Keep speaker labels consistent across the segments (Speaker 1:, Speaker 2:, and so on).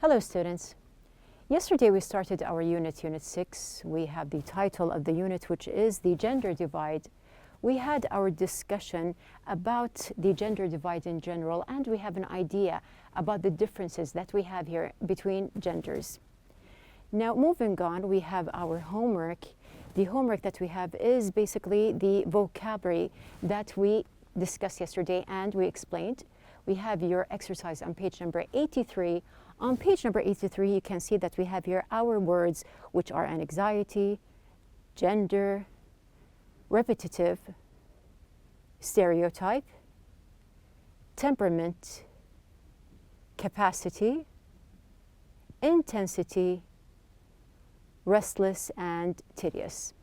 Speaker 1: Hello students. Yesterday we started our unit 6. We have the title of the unit, which is the gender divide. We had our discussion about the gender divide in general, and we have an idea about the differences that we have here between genders. Now moving on, we have our homework. The homework that we have is basically the vocabulary that we discussed yesterday and we explained. We have your exercise on page number 83. On page number 83, you can see that we have here our words, which are anxiety, gender, repetitive, stereotype, temperament, capacity, intensity, restless, and tedious.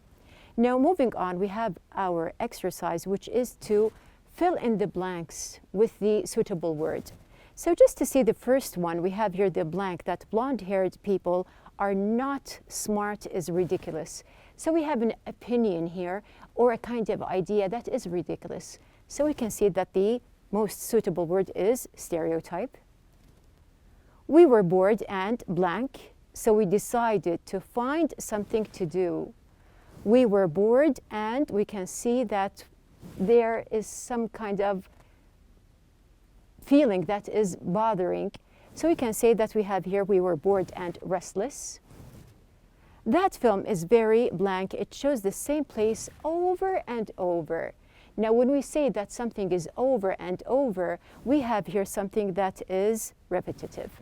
Speaker 1: Now moving on, we have our exercise, which is to fill in the blanks with the suitable word. So just to see the first one, we have here the blank that blonde-haired people are not smart is ridiculous. So we have an opinion here or a kind of idea that is ridiculous. So we can see that the most suitable word is stereotype. We were bored and blank, so we decided to find something to do. We were bored and we can see that there is some kind of feeling that is bothering. So we can say that we have here, we were bored and restless. That film is very blank. It shows the same place over and over. Now, when we say that something is over and over, we have here something that is repetitive.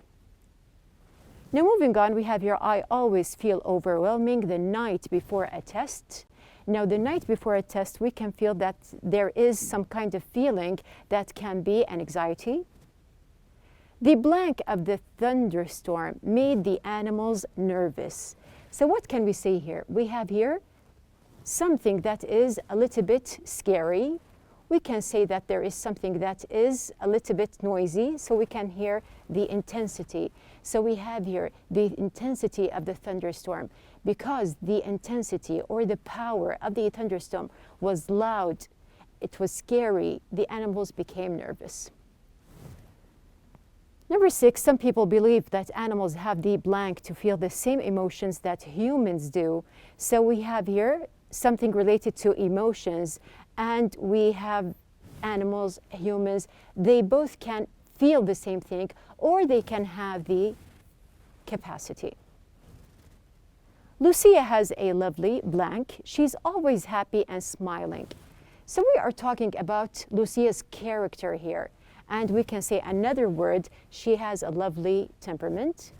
Speaker 1: Now, moving on, we have here, I always feel overwhelming the night before a test. Now, the night before a test, we can feel that there is some kind of feeling that can be an anxiety. The blank of the thunderstorm made the animals nervous. So what can we say here? We have here something that is a little bit scary. We can say that there is something that is a little bit noisy, so we can hear the intensity. So we have here the intensity of the thunderstorm. Because the intensity or the power of the thunderstorm was loud, it was scary, the animals became nervous. Number 6, some people believe that animals have the blank to feel the same emotions that humans do. So we have here something related to emotions, and we have animals, humans, they both can feel the same thing, or they can have the capacity. Lucia has a lovely blank. She's always happy and smiling. So we are talking about Lucia's character here. And we can say another word, she has a lovely temperament.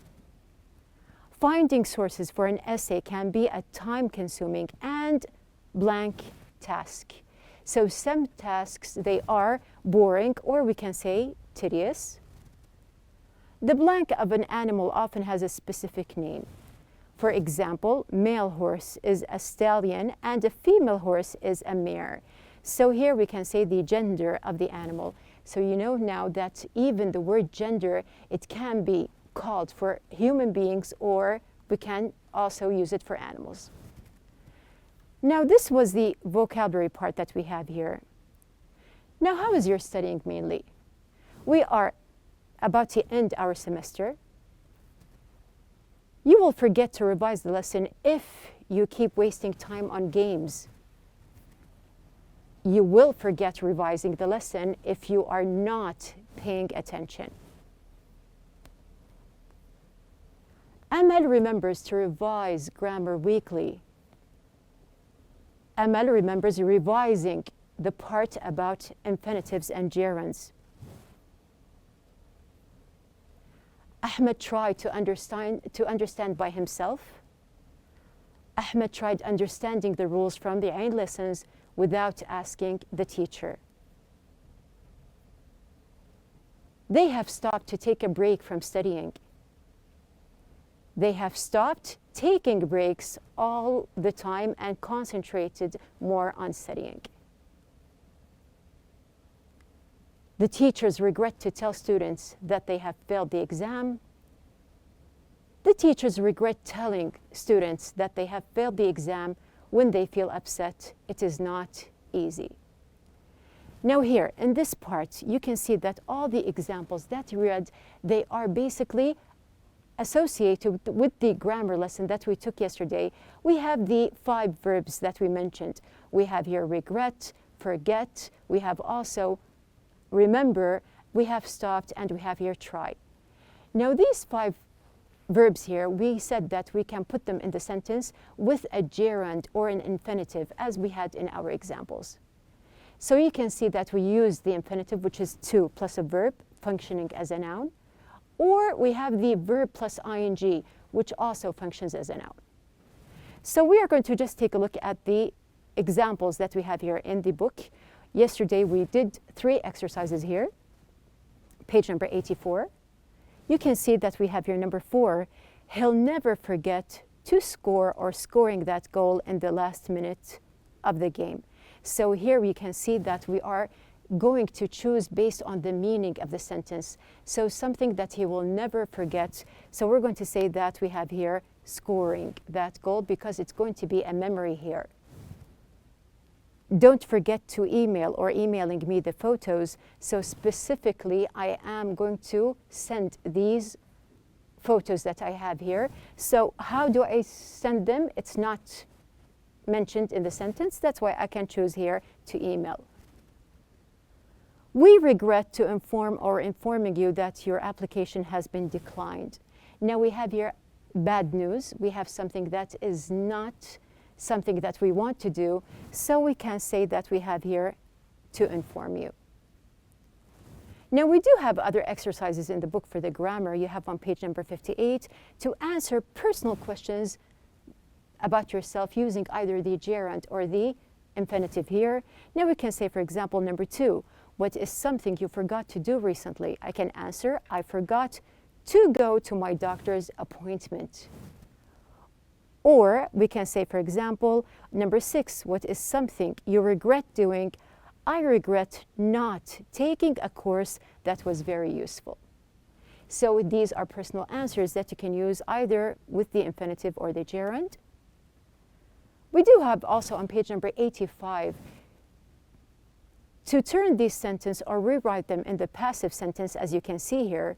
Speaker 1: Finding sources for an essay can be a time-consuming and blank task. So some tasks, they are boring, or we can say tedious. The blank of an animal often has a specific name. For example, male horse is a stallion and a female horse is a mare. So here we can say the gender of the animal. So you know now that even the word gender, it can be called for human beings, or we can also use it for animals. Now this was the vocabulary part that we have here. Now how is your studying mainly? We are about to end our semester. You will forget to revise the lesson if you keep wasting time on games. You will forget revising the lesson if you are not paying attention. Amal remembers to revise grammar weekly. Amal remembers revising the part about infinitives and gerunds. Ahmed tried to understand by himself. Ahmed tried understanding the rules from the Ain lessons without asking the teacher. They have stopped to take a break from studying. They have stopped taking breaks all the time and concentrated more on studying. The teachers regret to tell students that they have failed the exam. The teachers regret telling students that they have failed the exam when they feel upset. It is not easy. Now here, in this part, you can see that all the examples that you read, they are basically associated with the grammar lesson that we took yesterday, we have the 5 verbs that we mentioned. We have here regret, forget, we have also remember, we have stopped, and we have here try. Now these 5 verbs here, we said that we can put them in the sentence with a gerund or an infinitive, as we had in our examples. So you can see that we use the infinitive, which is to plus a verb functioning as a noun, or we have the verb plus ing, which also functions as a noun. So we are going to just take a look at the examples that we have here in the book. Yesterday we did 3 exercises here. Page number 84. You can see that we have here number 4, he'll never forget to score or scoring that goal in the last minute of the game. So here we can see that we are going to choose based on the meaning of the sentence. So something that he will never forget. So we're going to say that we have here scoring that goal because it's going to be a memory here. Don't forget to email or emailing me the photos. So specifically, I am going to send these photos that I have here. So how do I send them? It's not mentioned in the sentence. That's why I can choose here to email. We regret to informing you that your application has been declined. Now we have here bad news. We have something that is not something that we want to do, so we can say that we have here to inform you. Now we do have other exercises in the book for the grammar. You have on page number 58 to answer personal questions about yourself using either the gerund or the infinitive here. Now we can say, for example, number 2, what is something you forgot to do recently? I can answer, I forgot to go to my doctor's appointment. Or we can say, for example, number 6, what is something you regret doing? I regret not taking a course that was very useful. So these are personal answers that you can use either with the infinitive or the gerund. We do have also on page number 85 to turn this sentence or rewrite them in the passive sentence, as you can see here.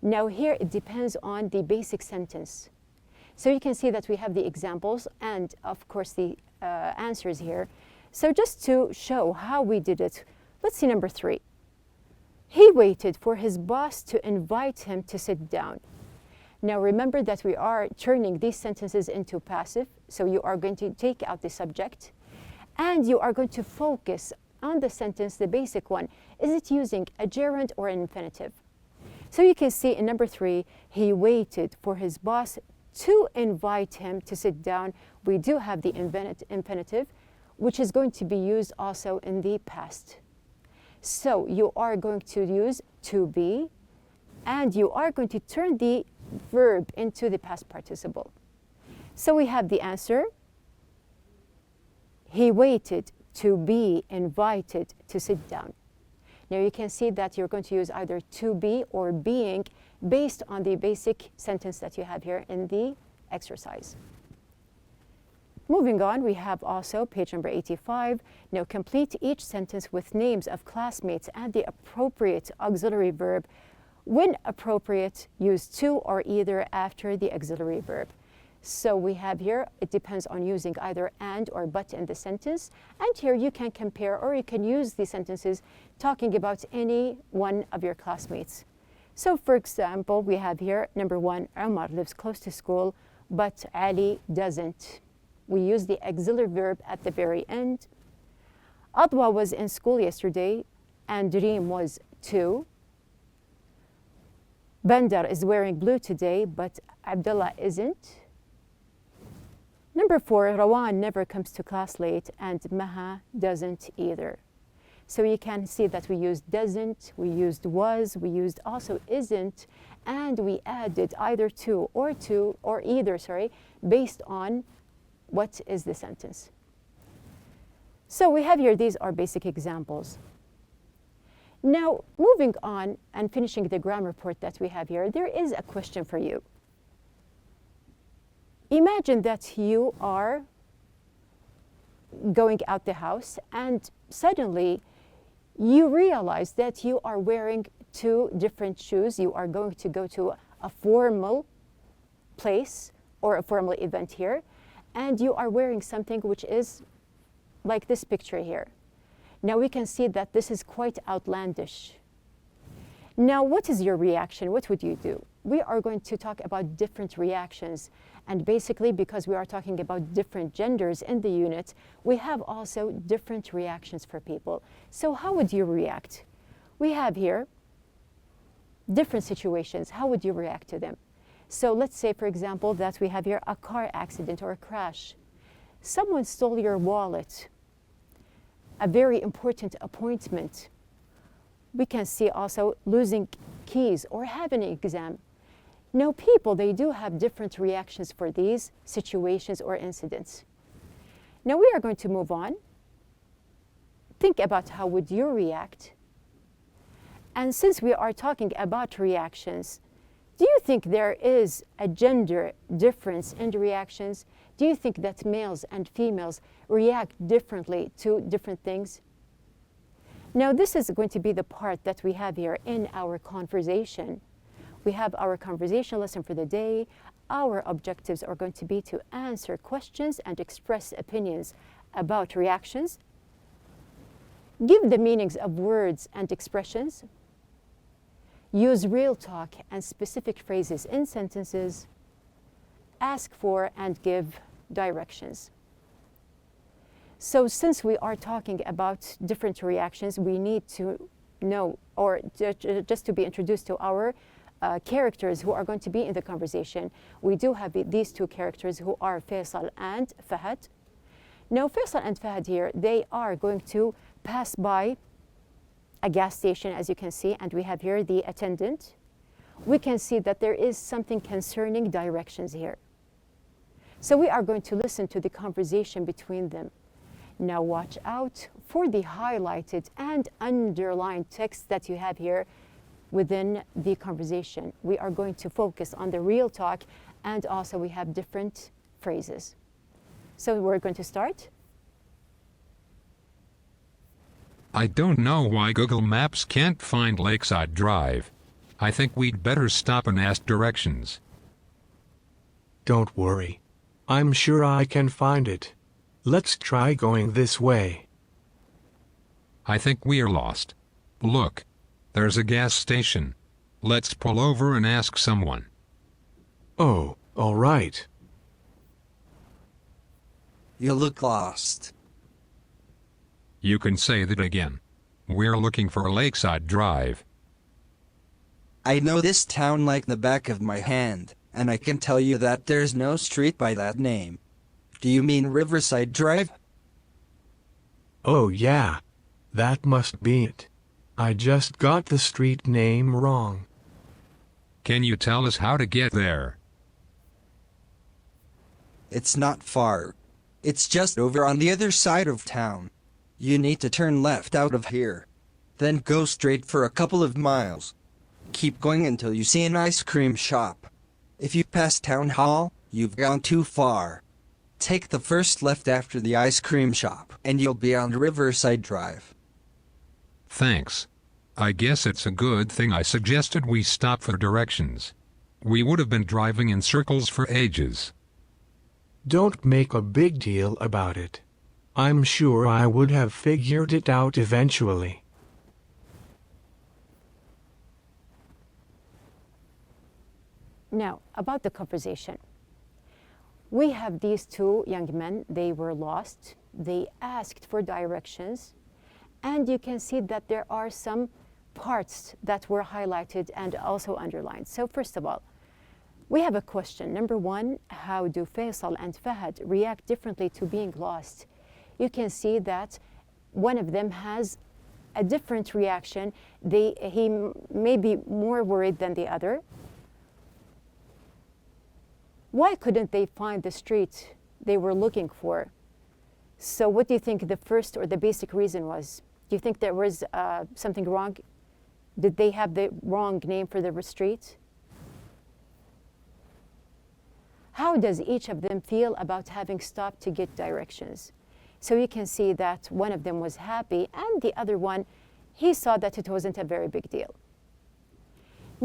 Speaker 1: Now here it depends on the basic sentence. So you can see that we have the examples and of course the answers here. So just to show how we did it, let's see number 3. He waited for his boss to invite him to sit down. Now remember that we are turning these sentences into passive, so you are going to take out the subject and you are going to focus on the sentence, the basic one. Is it using a gerund or an infinitive? So you can see in number 3, he waited for his boss to invite him to sit down. We do have the infinitive, which is going to be used also in the past. So you are going to use to be, and you are going to turn the verb into the past participle. So we have the answer. He waited to be invited to sit down. Now you can see that you're going to use either to be or being based on the basic sentence that you have here in the exercise. Moving on, we have also page number 85. Now complete each sentence with names of classmates and the appropriate auxiliary verb. When appropriate, use to or either after the auxiliary verb. So we have here, it depends on using either and or but in the sentence. And here you can compare or you can use the sentences talking about any one of your classmates. So for example, we have here number 1, Omar lives close to school, but Ali doesn't. We use the auxiliary verb at the very end. Adwa was in school yesterday and Reem was too. Bandar is wearing blue today, but Abdullah isn't. Number 4, Rawan never comes to class late and Maha doesn't either. So you can see that we used doesn't, we used was, we used also isn't, and we added either to or either, based on what is the sentence. So we have here, these are basic examples. Now, moving on and finishing the grammar report that we have here, there is a question for you. Imagine that you are going out the house and suddenly you realize that you are wearing 2 different shoes. You are going to go to a formal place or a formal event here, and you are wearing something which is like this picture here. Now we can see that this is quite outlandish. Now, what is your reaction? What would you do? We are going to talk about different reactions. And basically, because we are talking about different genders in the unit, we have also different reactions for people. So how would you react? We have here different situations. How would you react to them? So let's say, for example, that we have here a car accident or a crash. Someone stole your wallet, a very important appointment. We can see also losing keys or having an exam. Now, people, they do have different reactions for these situations or incidents. Now, we are going to move on. Think about how would you react. And since we are talking about reactions, do you think there is a gender difference in the reactions? Do you think that males and females react differently to different things? Now, this is going to be the part that we have here in our conversation. We have our conversation lesson for the day. Our objectives are going to be to answer questions and express opinions about reactions. Give the meanings of words and expressions. Use real talk and specific phrases in sentences. Ask for and give directions. So since we are talking about different reactions, we need to know, or just to be introduced to our characters who are going to be in the conversation. We do have these two characters who are Faisal and Fahad. Now, Faisal and Fahad here, they are going to pass by a gas station, as you can see, and we have here the attendant. We can see that there is something concerning directions here. So we are going to listen to the conversation between them. Now watch out for the highlighted and underlined text that you have here within the conversation. We are going to focus on the real talk, and also we have different phrases. So we're going to start.
Speaker 2: I don't know why Google Maps can't find Lakeside Drive. I think we'd better stop and ask directions.
Speaker 3: Don't worry. I'm sure I can find it. Let's try going this way.
Speaker 2: I think we're lost. Look, there's a gas station. Let's pull over and ask someone.
Speaker 3: Oh, all right.
Speaker 4: You look lost.
Speaker 2: You can say that again. We're looking for Lakeside Drive.
Speaker 4: I know this town like the back of my hand, and I can tell you that there's no street by that name. Do you mean Riverside Drive?
Speaker 3: Oh yeah. That must be it. I just got the street name wrong.
Speaker 2: Can you tell us how to get there?
Speaker 4: It's not far. It's just over on the other side of town. You need to turn left out of here. Then go straight for a couple of miles. Keep going until you see an ice cream shop. If you pass Town Hall, you've gone too far. Take the first left after the ice cream shop, and you'll be on Riverside Drive.
Speaker 2: Thanks. I guess it's a good thing I suggested we stop for directions. We would have been driving in circles for ages.
Speaker 3: Don't make a big deal about it. I'm sure I would have figured it out eventually.
Speaker 1: Now, about the conversation. We have these two young men. They were lost. They asked for directions. And you can see that there are some parts that were highlighted and also underlined. So first of all, we have a question. Number one, how do Faisal and Fahad react differently to being lost? You can see that one of them has a different reaction. He may be more worried than the other. Why couldn't they find the street they were looking for? So what do you think the first or the basic reason was? Do you think there was something wrong? Did they have the wrong name for the street? How does each of them feel about having stopped to get directions? So you can see that one of them was happy, and the other one, he saw that it wasn't a very big deal.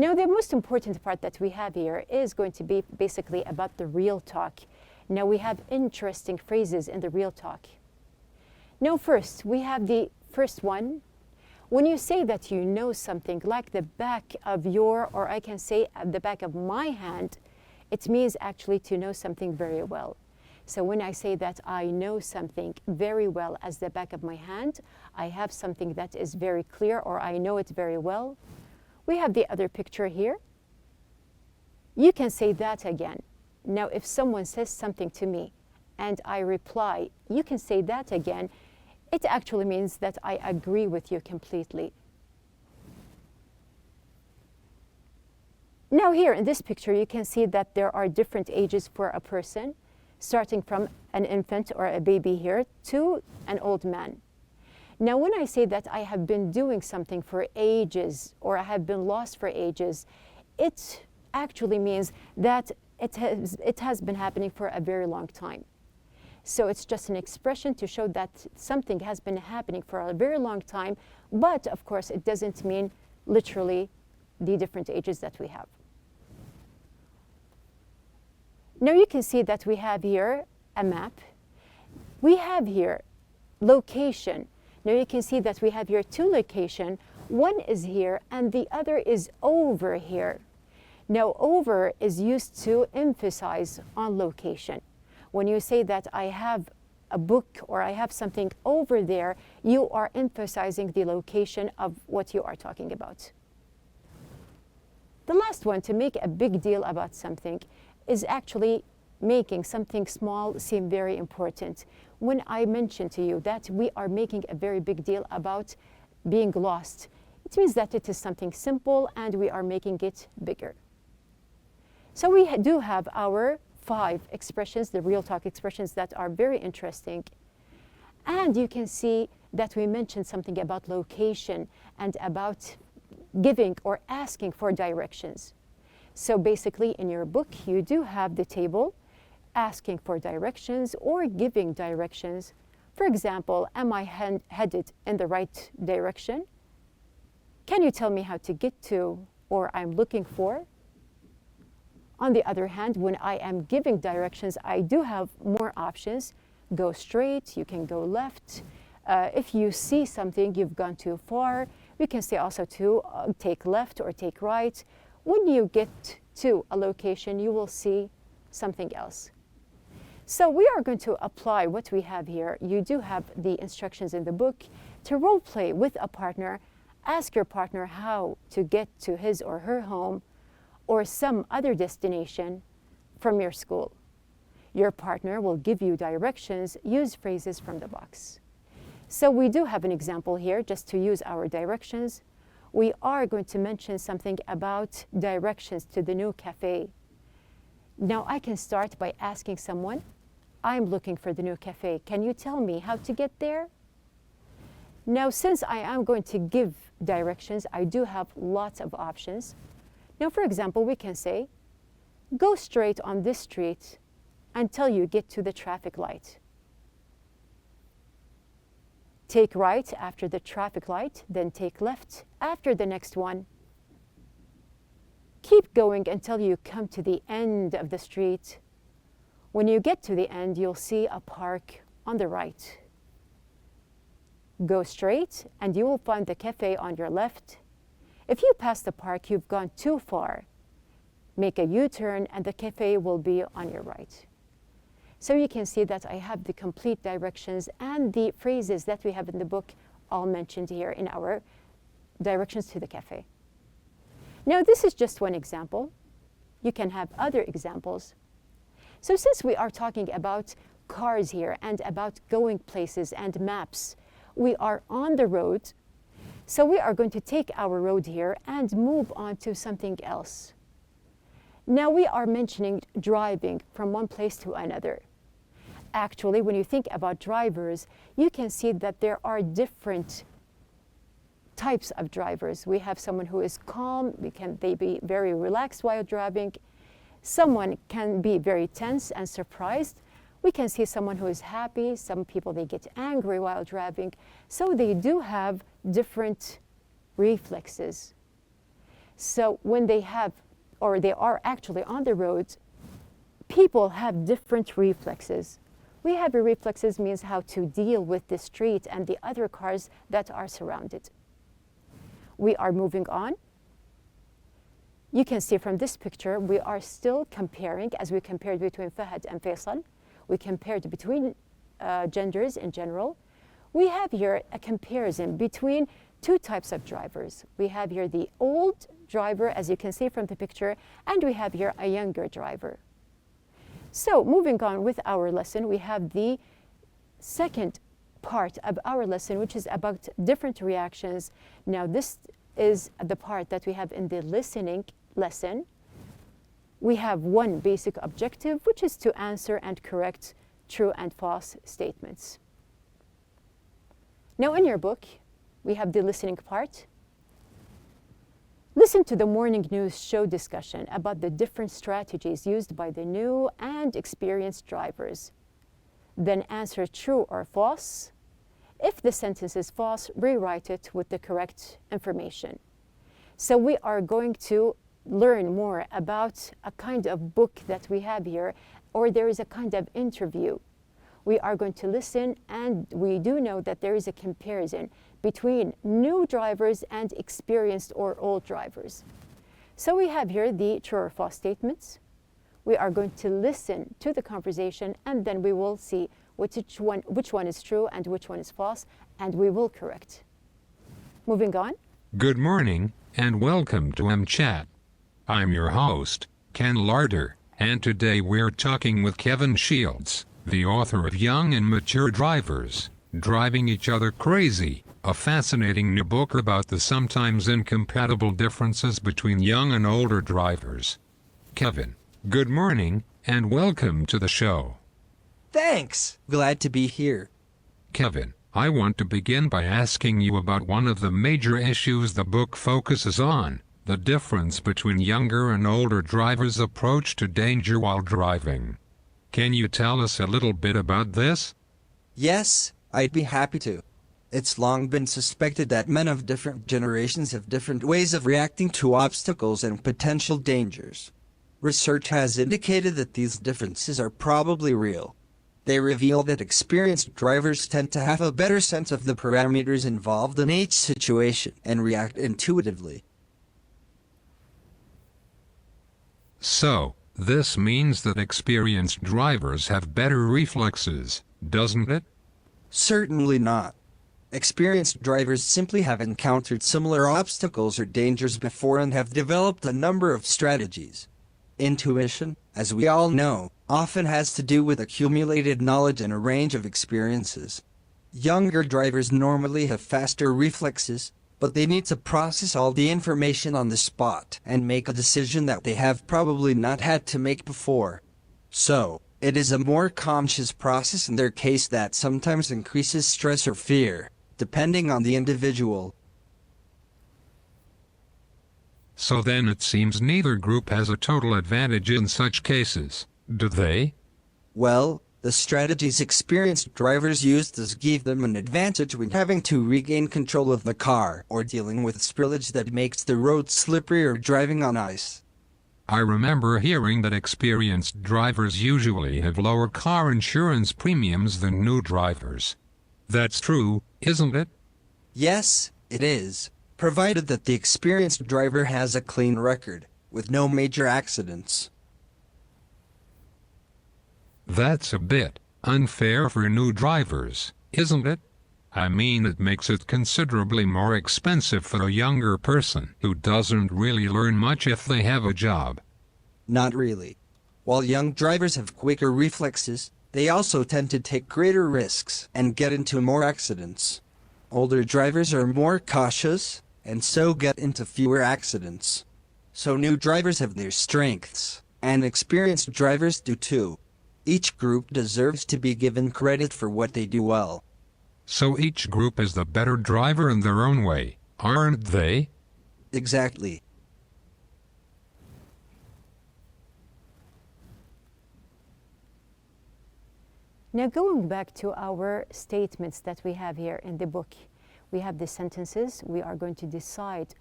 Speaker 1: Now, the most important part that we have here is going to be basically about the real talk. Now, we have interesting phrases in the real talk. Now, first, we have the first one. When you say that you know something like the back of your, or I can say at the back of my hand, it means actually to know something very well. So when I say that I know something very well as the back of my hand, I have something that is very clear, or I know it very well. We have the other picture here. You can say that again. Now, if someone says something to me and I reply, you can say that again. It actually means that I agree with you completely. Now, here in this picture, you can see that there are different ages for a person, starting from an infant or a baby here to an old man. Now, when I say that I have been doing something for ages, or I have been lost for ages, it actually means that it has been happening for a very long time. So it's just an expression to show that something has been happening for a very long time, but of course it doesn't mean literally the different ages that we have. Now you can see that we have here a map. We have here location. Now you can see that we have here two locations. One is here and the other is over here. Now over is used to emphasize on location. When you say that I have a book or I have something over there, you are emphasizing the location of what you are talking about. The last one, to make a big deal about something, is actually making something small seem very important. When I mention to you that we are making a very big deal about being lost, it means that it is something simple and we are making it bigger. So we do have our 5 expressions, the real talk expressions, that are very interesting. And you can see that we mentioned something about location and about giving or asking for directions. So basically in your book, you do have the table asking for directions or giving directions. For example, am I headed in the right direction? Can you tell me how to get to, or I'm looking for? On the other hand, when I am giving directions, I do have more options. Go straight, you can go left. If you see something, you've gone too far. We can say also to take left or take right. When you get to a location, you will see something else. So we are going to apply what we have here. You do have the instructions in the book to role play with a partner. Ask your partner how to get to his or her home or some other destination from your school. Your partner will give you directions. Use phrases from the box. So we do have an example here just to use our directions. We are going to mention something about directions to the new cafe. Now I can start by asking someone, I'm looking for the new cafe. Can you tell me how to get there? Now, since I am going to give directions, I do have lots of options. Now, for example, we can say, go straight on this street until you get to the traffic light. Take right after the traffic light, then take left after the next one. Keep going until you come to the end of the street. When you get to the end, you'll see a park on the right. Go straight and you will find the cafe on your left. If you pass the park, you've gone too far. Make a U-turn and the cafe will be on your right. So you can see that I have the complete directions and the phrases that we have in the book all mentioned here in our directions to the cafe. Now, this is just one example. You can have other examples. So since we are talking about cars here and about going places and maps, we are on the road. So we are going to take our road here and move on to something else. Now we are mentioning driving from one place to another. Actually, when you think about drivers, you can see that there are different types of drivers. We have someone who is calm, they be very relaxed while driving. Someone can be very tense and surprised. We can see someone who is happy. Some people, they get angry while driving. So they do have different reflexes. So when they have, or they are actually on the road, people have different reflexes. We have reflexes means how to deal with the street and the other cars that are surrounded. We are moving on. You can see from this picture, we are still comparing, as we compared between Fahad and Faisal. We compared between genders in general. We have here a comparison between two types of drivers. We have here the old driver, as you can see from the picture, and we have here a younger driver. So moving on with our lesson, we have the second part of our lesson, which is about different reactions. Now this is the part that we have in the listening lesson. We have one basic objective, which is to answer and correct true and false statements. Now in your book, we have the listening part. Listen to the morning news show discussion about the different strategies used by the new and experienced drivers. Then answer true or false. If the sentence is false, rewrite it with the correct information. So we are going to learn more about a kind of book that we have here, or there is a kind of interview. We are going to listen, and we do know that there is a comparison between new drivers and experienced or old drivers. So we have here the true or false statements. We are going to listen to the conversation, and then we will see which one is true and which one is false, and we will correct. Moving on.
Speaker 2: Good morning, and welcome to MChat. I'm your host, Ken Larder, and today we're talking with Kevin Shields, the author of Young and Mature Drivers, Driving Each Other Crazy, a fascinating new book about the sometimes incompatible differences between young and older drivers. Kevin, good morning, and welcome to the show.
Speaker 4: Thanks! Glad to be here.
Speaker 2: Kevin, I want to begin by asking you about one of the major issues the book focuses on, the difference between younger and older drivers' approach to danger while driving. Can you tell us a little bit about this?
Speaker 4: Yes, I'd be happy to. It's long been suspected that men of different generations have different ways of reacting to obstacles and potential dangers. Research has indicated that these differences are probably real. They reveal that experienced drivers tend to have a better sense of the parameters involved in each situation and react intuitively.
Speaker 2: So, this means that experienced drivers have better reflexes, doesn't it?
Speaker 4: Certainly not. Experienced drivers simply have encountered similar obstacles or dangers before and have developed a number of strategies. Intuition, as we all know, often has to do with accumulated knowledge and a range of experiences. Younger drivers normally have faster reflexes, but they need to process all the information on the spot and make a decision that they have probably not had to make before. So, it is a more conscious process in their case that sometimes increases stress or fear, depending on the individual.
Speaker 2: So then it seems neither group has a total advantage in such cases, do they?
Speaker 4: Well, the strategies experienced drivers use does give them an advantage when having to regain control of the car or dealing with spillage that makes the road slippery or driving on ice.
Speaker 2: I remember hearing that experienced drivers usually have lower car insurance premiums than new drivers. That's true, isn't it?
Speaker 4: Yes, it is, provided that the experienced driver has a clean record, with no major accidents.
Speaker 2: That's a bit unfair for new drivers, isn't it? I mean, it makes it considerably more expensive for a younger person who doesn't really learn much if they have a job.
Speaker 4: Not really. While young drivers have quicker reflexes, they also tend to take greater risks and get into more accidents. Older drivers are more cautious, and so get into fewer accidents. So new drivers have their strengths, and experienced drivers do too. Each group deserves to be given credit for what they do well.
Speaker 2: So each group is the better driver in their own way, aren't they?
Speaker 4: Exactly.
Speaker 1: Now going back to our statements that we have here in the book, we have the sentences. We are going to decide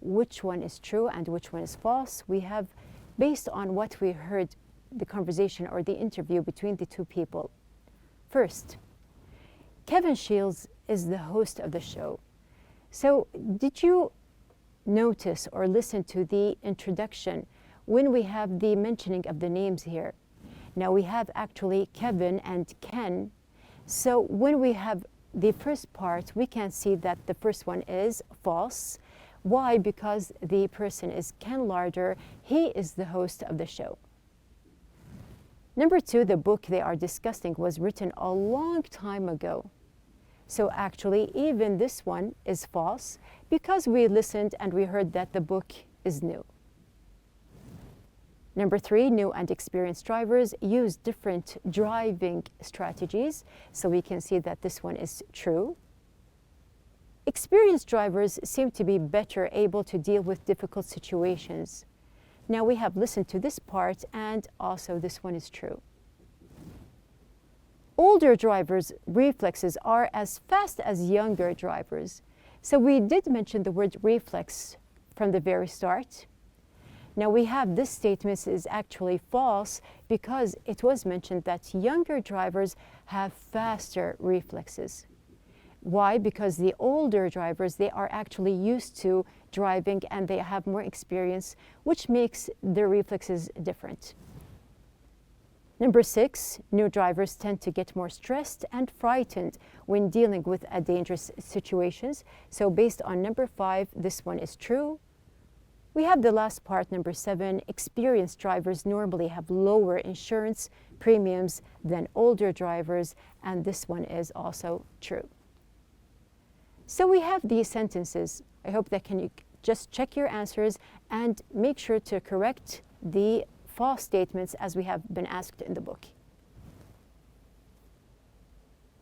Speaker 1: which one is true and which one is false, we have, based on what we heard, the conversation or the interview between the two people. First, Kevin Shields is the host of the show. So did you notice or listen to the introduction when we have the mentioning of the names here? Now we have actually Kevin and Ken. So when we have the first part, we can see that the first one is false. Why? Because the person is Ken Larder. He is the host of the show. Number two, the book they are discussing was written a long time ago. So actually, even this one is false because we listened and we heard that the book is new. Number three, new and experienced drivers use different driving strategies. So we can see that this one is true. Experienced drivers seem to be better able to deal with difficult situations. Now we have listened to this part and also this one is true. Older drivers' reflexes are as fast as younger drivers. So we did mention the word reflex from the very start. Now we have this statement is actually false because it was mentioned that younger drivers have faster reflexes. Why? Because the older drivers, they are actually used to driving and they have more experience, which makes their reflexes different. Number six, new drivers tend to get more stressed and frightened when dealing with dangerous situations. So based on number five, this one is true. We have the last part, number seven, experienced drivers normally have lower insurance premiums than older drivers, and this one is also true. So we have these sentences. I hope that you just check your answers and make sure to correct the false statements as we have been asked in the book.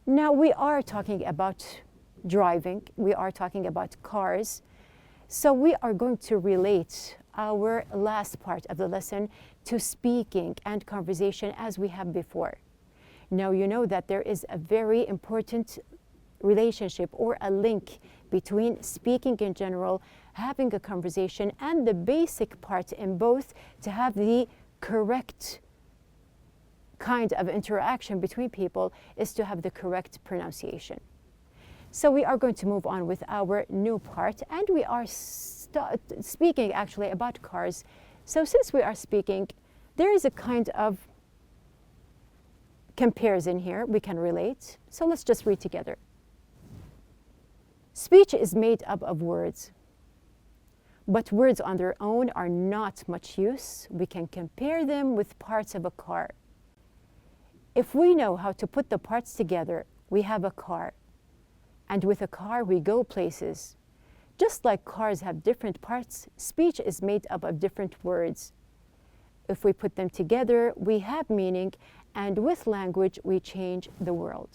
Speaker 1: Now we are talking about driving. We are talking about cars. So we are going to relate our last part of the lesson to speaking and conversation as we have before. Now you know that there is a very important relationship or a link between speaking in general, having a conversation, and the basic part in both to have the correct kind of interaction between people is to have the correct pronunciation. So we are going to move on with our new part, and we are speaking actually about cars. So since we are speaking, there is a kind of comparison here we can relate. So let's just read together. Speech is made up of words, but words on their own are not much use. We can compare them with parts of a car. If we know how to put the parts together, we have a car. And with a car, we go places. Just like cars have different parts, speech is made up of different words. If we put them together, we have meaning, and with language, we change the world.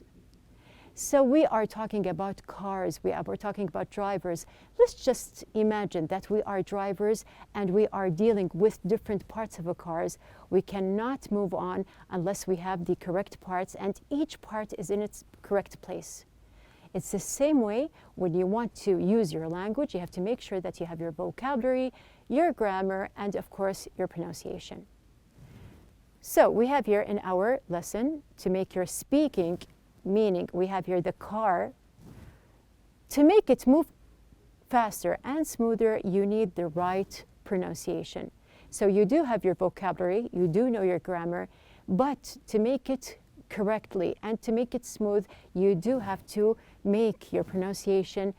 Speaker 1: So we are talking about cars, we're talking about drivers. Let's just imagine that we are drivers and we are dealing with different parts of a cars. We cannot move on unless we have the correct parts, and each part is in its correct place. It's the same way when you want to use your language, you have to make sure that you have your vocabulary, your grammar, and of course, your pronunciation. So we have here in our lesson to make your speaking, meaning we have here the car. To make it move faster and smoother, you need the right pronunciation. So you do have your vocabulary, you do know your grammar, but to make it correctly and to make it smooth, you do have to make your pronunciation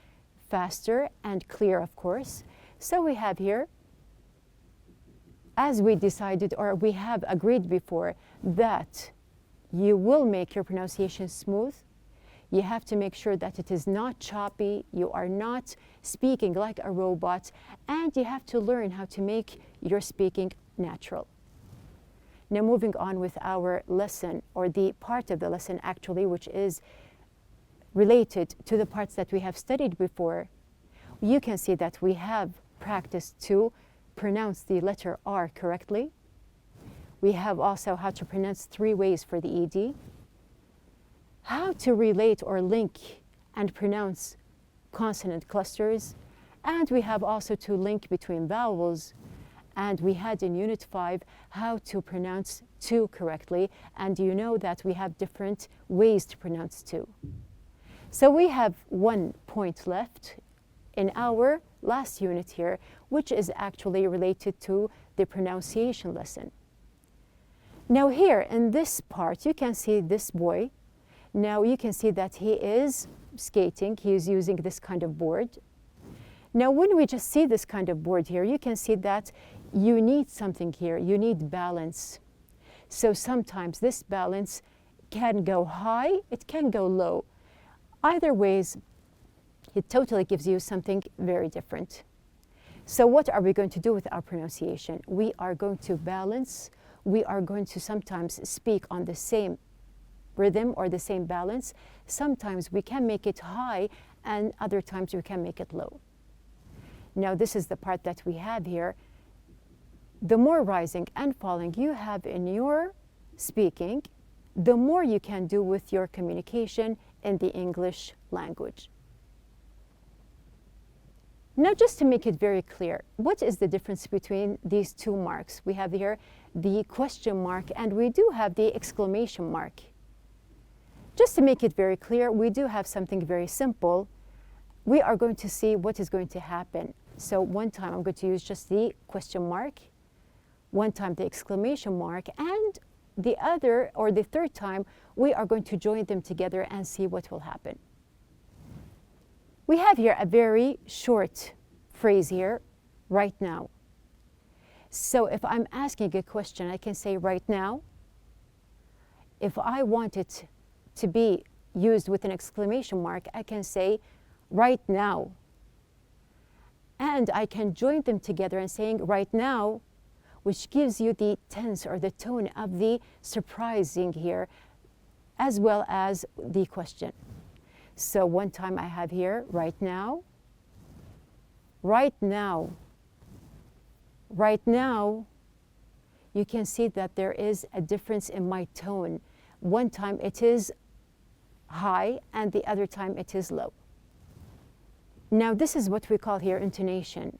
Speaker 1: faster and clear, of course. So we have here, as we decided or we have agreed before, that you will make your pronunciation smooth. You have to make sure that it is not choppy, you are not speaking like a robot, and you have to learn how to make your speaking natural. Now moving on with our lesson, or the part of the lesson actually, which is related to the parts that we have studied before, you can see that we have practiced to pronounce the letter R correctly. We have also how to pronounce 3 ways for the ED, how to relate or link and pronounce consonant clusters, And we have also to link between vowels. And we had in Unit 5 how to pronounce to correctly. And you know that we have different ways to pronounce to. So we have 1 point left in our last unit here, which is actually related to the pronunciation lesson. Now here in this part, you can see this boy. Now you can see that he is skating. He is using this kind of board. Now when we just see this kind of board here, you can see that you need something here. You need balance. So sometimes this balance can go high, it can go low. Either ways, it totally gives you something very different. So what are we going to do with our pronunciation? We are going to balance. We are going to sometimes speak on the same rhythm or the same balance. Sometimes we can make it high and other times we can make it low. Now this is the part that we have here. The more rising and falling you have in your speaking, the more you can do with your communication in the English language. Now just to make it very clear, what is the difference between these two marks? We have here the question mark and we do have the exclamation mark. Just to make it very clear, we do have something very simple. We are going to see what is going to happen. So one time I'm going to use just the question mark, one time the exclamation mark, and the other or the third time we are going to join them together and see what will happen. We have here a very short phrase here, right now. So if I'm asking a question, I can say right now. If I want it to be used with an exclamation mark, I can say right now. And I can join them together and saying right now, which gives you the tense or the tone of the surprising here, as well as the question. So one time I have here, right now, right now, right now. You can see that there is a difference in my tone. One time it is high and the other time it is low. Now this is what we call here intonation.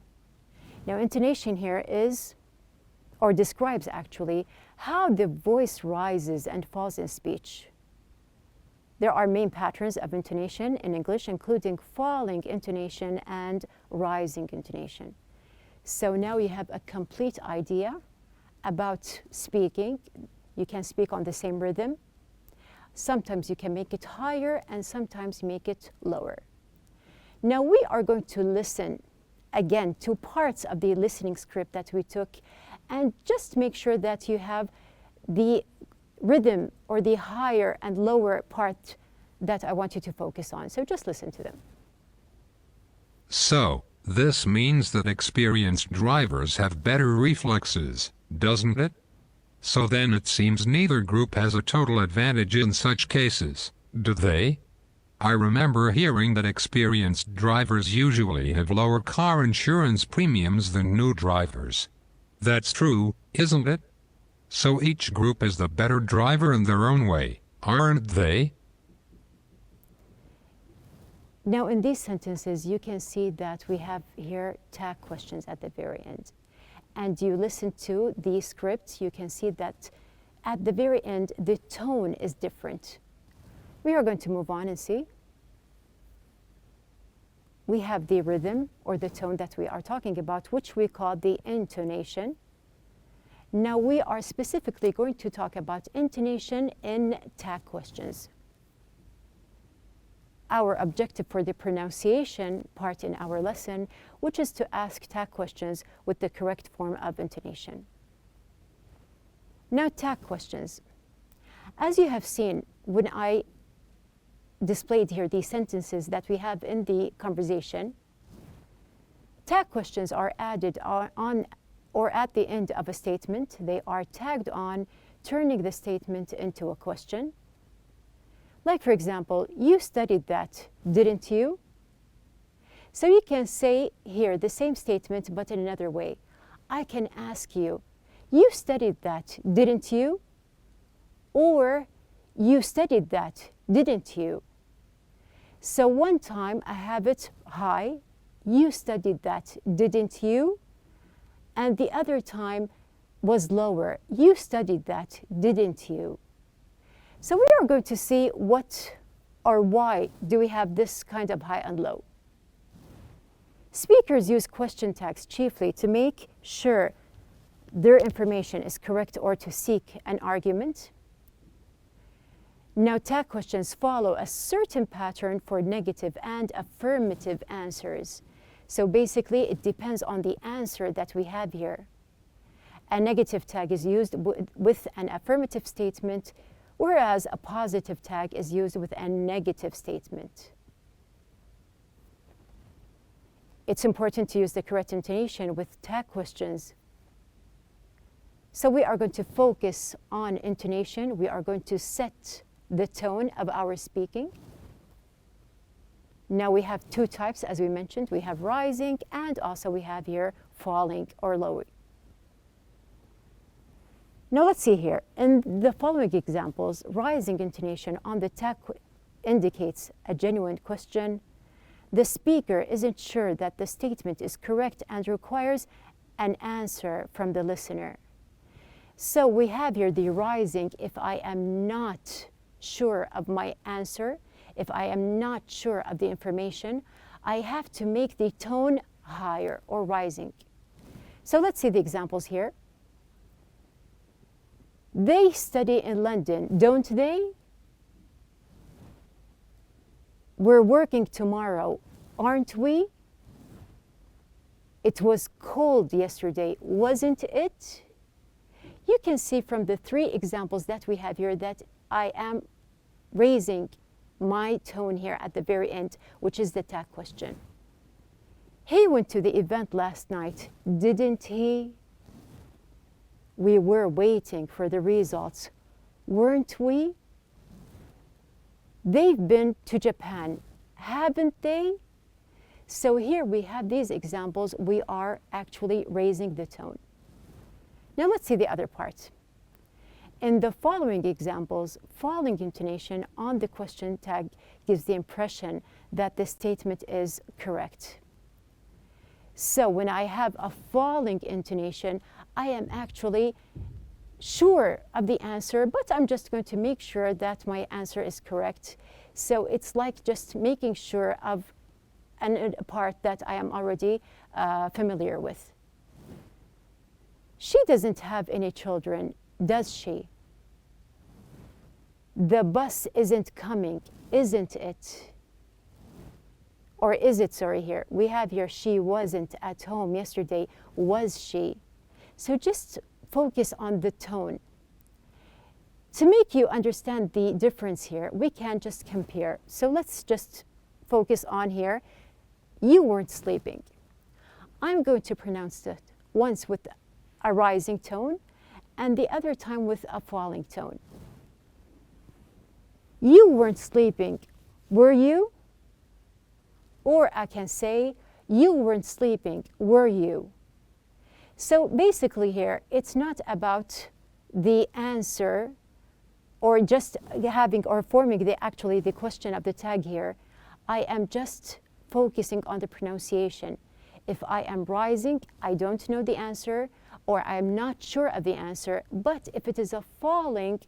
Speaker 1: Now intonation here is, or describes actually, how the voice rises and falls in speech. There are main patterns of intonation in English, including falling intonation and rising intonation. So now you have a complete idea about speaking. You can speak on the same rhythm. Sometimes you can make it higher and sometimes make it lower. Now we are going to listen again to parts of the listening script that we took and just make sure that you have the rhythm or the higher and lower part that I want you to focus on. So just listen to them.
Speaker 2: So, this means that experienced drivers have better reflexes, doesn't it? So then it seems neither group has a total advantage in such cases, do they? I remember hearing that experienced drivers usually have lower car insurance premiums than new drivers. That's true, isn't it? So each group is the better driver in their own way, aren't they?
Speaker 1: Now in these sentences, you can see that we have here tag questions at the very end. And you listen to the script, you can see that at the very end, the tone is different. We are going to move on and see. We have the rhythm or the tone that we are talking about, which we call the intonation. Now we are specifically going to talk about intonation in tag questions. Our objective for the pronunciation part in our lesson, which is to ask tag questions with the correct form of intonation. Now tag questions. As you have seen, when I displayed here the sentences that we have in the conversation, tag questions are added on or at the end of a statement. They are tagged on, turning the statement into a question. Like for example, you studied that, didn't you? So you can say here the same statement but in another way. I can ask you, you studied that, didn't you? Or you studied that, didn't you? So one time I have it high, You studied that, didn't you? And the other time was lower. You studied that, didn't you? So we are going to see what or why do we have this kind of high and low. Speakers use question tags chiefly to make sure their information is correct or to seek an argument. Now, tag questions follow a certain pattern for negative and affirmative answers. So basically, it depends on the answer that we have here. A negative tag is used with an affirmative statement, whereas a positive tag is used with a negative statement. It's important to use the correct intonation with tag questions. So we are going to focus on intonation. We are going to set the tone of our speaking. Now we have two types, as we mentioned. We have rising, and also we have here falling or low. Now let's see here. In the following examples, rising intonation on the tag indicates a genuine question. The speaker isn't sure that the statement is correct and requires an answer from the listener. So we have here the rising if I am not sure of my answer, if I am not sure of the information, I have to make the tone higher or rising. So let's see the examples here. They study in London, don't they? We're working tomorrow, aren't we? It was cold yesterday, wasn't it? You can see from the three examples that we have here that I am raising my tone here at the very end, which is the tag question. He went to the event last night, didn't he? We were waiting for the results, weren't we? They've been to Japan, haven't they? So here we have these examples. We are actually raising the tone. Now let's see the other part. In the following examples, falling intonation on the question tag gives the impression that the statement is correct. So when I have a falling intonation, I am actually sure of the answer, but I'm just going to make sure that my answer is correct. So it's like just making sure of a part that I am already familiar with. She doesn't have any children, does she? The bus isn't coming, isn't it? Or is it, sorry, here. We have here, she wasn't at home yesterday, was she? So just focus on the tone. To make you understand the difference here, we can just compare. So let's just focus on here. You weren't sleeping. I'm going to pronounce that once with a rising tone and the other time with a falling tone. You weren't sleeping, were you? Or I can say, you weren't sleeping, were you? So basically here, it's not about the answer or just having or forming the question of the tag here. I am just focusing on the pronunciation. If I am rising, I don't know the answer, or I am not sure of the answer. But if it is a falling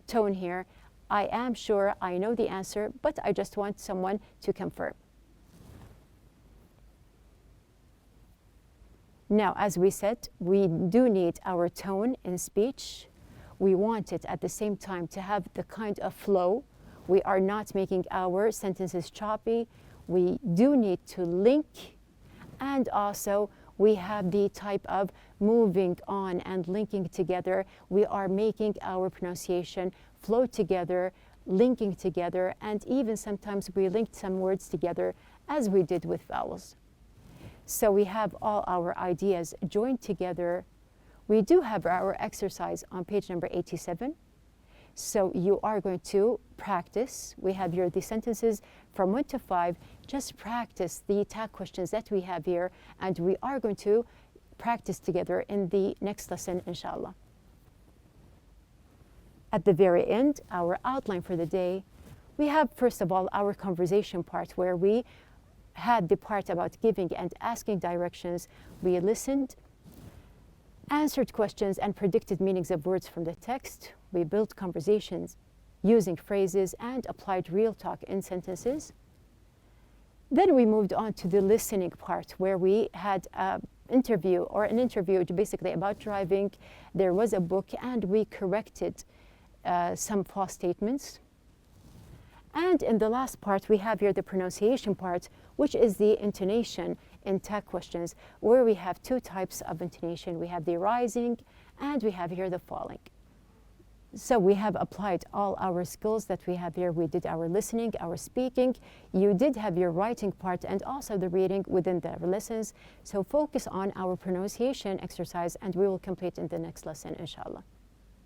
Speaker 1: tone here, I am sure I know the answer, but I just want someone to confirm. Now, as we said, we do need our tone in speech. We want it at the same time to have the kind of flow. We are not making our sentences choppy. We do need to link, and also we have the type of moving on and linking together. We are making our pronunciation flow together, linking together, and even sometimes we linked some words together as we did with vowels. So we have all our ideas joined together. We do have our exercise on page number 87. So you are going to practice. We have here the sentences from 1 to 5. Just practice the tag questions that we have here, and we are going to practice together in the next lesson, inshallah. At the very end, our outline for the day, we have first of all our conversation part where we had the part about giving and asking directions. We listened, answered questions, and predicted meanings of words from the text. We built conversations using phrases and applied real talk in sentences. Then we moved on to the listening part, where we had an interview basically about driving. There was a book, and we corrected some false statements. And in the last part, we have here the pronunciation part, which is the intonation in tag questions, where we have two types of intonation. We have the rising, and we have here the falling. So we have applied all our skills that we have here. We did our listening, our speaking. You did have your writing part and also the reading within the lessons. So focus on our pronunciation exercise, and we will complete in the next lesson, inshallah.